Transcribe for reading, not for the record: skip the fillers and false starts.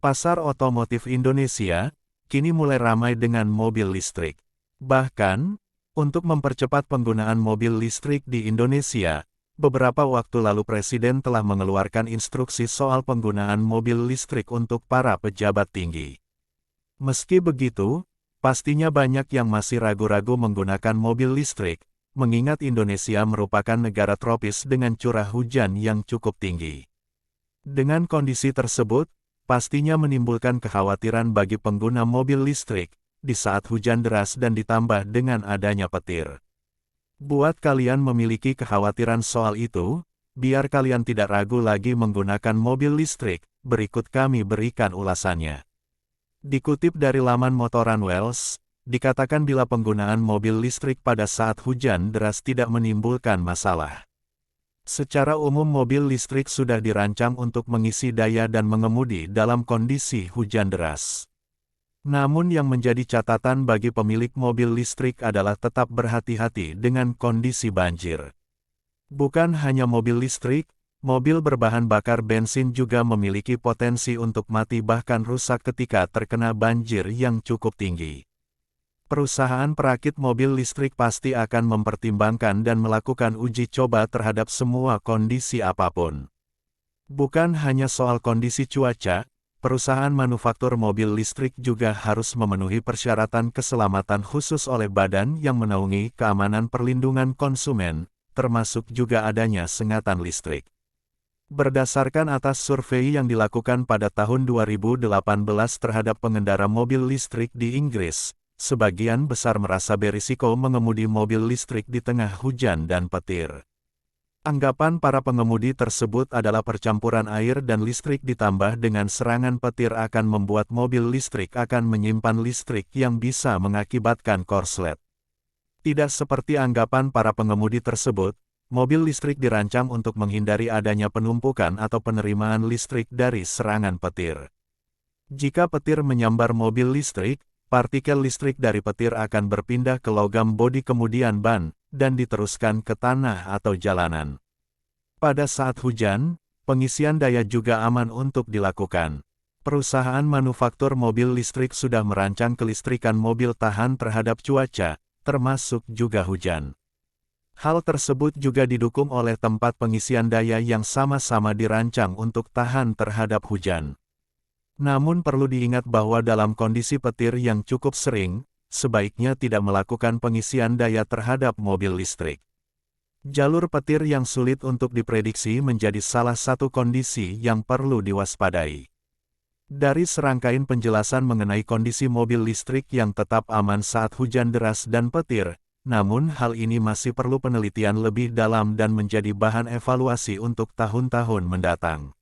Pasar otomotif Indonesia kini mulai ramai dengan mobil listrik. Bahkan, untuk mempercepat penggunaan mobil listrik di Indonesia, beberapa waktu lalu Presiden telah mengeluarkan instruksi soal penggunaan mobil listrik untuk para pejabat tinggi. Meski begitu, pastinya banyak yang masih ragu-ragu menggunakan mobil listrik, mengingat Indonesia merupakan negara tropis dengan curah hujan yang cukup tinggi. Dengan kondisi tersebut, pastinya menimbulkan kekhawatiran bagi pengguna mobil listrik di saat hujan deras dan ditambah dengan adanya petir. Buat kalian memiliki kekhawatiran soal itu, biar kalian tidak ragu lagi menggunakan mobil listrik, berikut kami berikan ulasannya. Dikutip dari laman Motoran Wales, dikatakan bila penggunaan mobil listrik pada saat hujan deras tidak menimbulkan masalah. Secara umum mobil listrik sudah dirancang untuk mengisi daya dan mengemudi dalam kondisi hujan deras. Namun yang menjadi catatan bagi pemilik mobil listrik adalah tetap berhati-hati dengan kondisi banjir. Bukan hanya mobil listrik, mobil berbahan bakar bensin juga memiliki potensi untuk mati bahkan rusak ketika terkena banjir yang cukup tinggi. Perusahaan perakit mobil listrik pasti akan mempertimbangkan dan melakukan uji coba terhadap semua kondisi apapun. Bukan hanya soal kondisi cuaca, perusahaan manufaktur mobil listrik juga harus memenuhi persyaratan keselamatan khusus oleh Badan yang Menaungi Keamanan Perlindungan Konsumen, termasuk juga adanya sengatan listrik. Berdasarkan atas survei yang dilakukan pada tahun 2018 terhadap pengendara mobil listrik di Inggris, sebagian besar merasa berisiko mengemudi mobil listrik di tengah hujan dan petir. Anggapan para pengemudi tersebut adalah percampuran air dan listrik ditambah dengan serangan petir akan membuat mobil listrik akan menyimpan listrik yang bisa mengakibatkan korslet. Tidak seperti anggapan para pengemudi tersebut, mobil listrik dirancang untuk menghindari adanya penumpukan atau penerimaan listrik dari serangan petir. Jika petir menyambar mobil listrik, partikel listrik dari petir akan berpindah ke logam bodi kemudian ban, dan diteruskan ke tanah atau jalanan. Pada saat hujan, pengisian daya juga aman untuk dilakukan. Perusahaan manufaktur mobil listrik sudah merancang kelistrikan mobil tahan terhadap cuaca, termasuk juga hujan. Hal tersebut juga didukung oleh tempat pengisian daya yang sama-sama dirancang untuk tahan terhadap hujan. Namun perlu diingat bahwa dalam kondisi petir yang cukup sering, sebaiknya tidak melakukan pengisian daya terhadap mobil listrik. Jalur petir yang sulit untuk diprediksi menjadi salah satu kondisi yang perlu diwaspadai. Dari serangkaian penjelasan mengenai kondisi mobil listrik yang tetap aman saat hujan deras dan petir, namun hal ini masih perlu penelitian lebih dalam dan menjadi bahan evaluasi untuk tahun-tahun mendatang.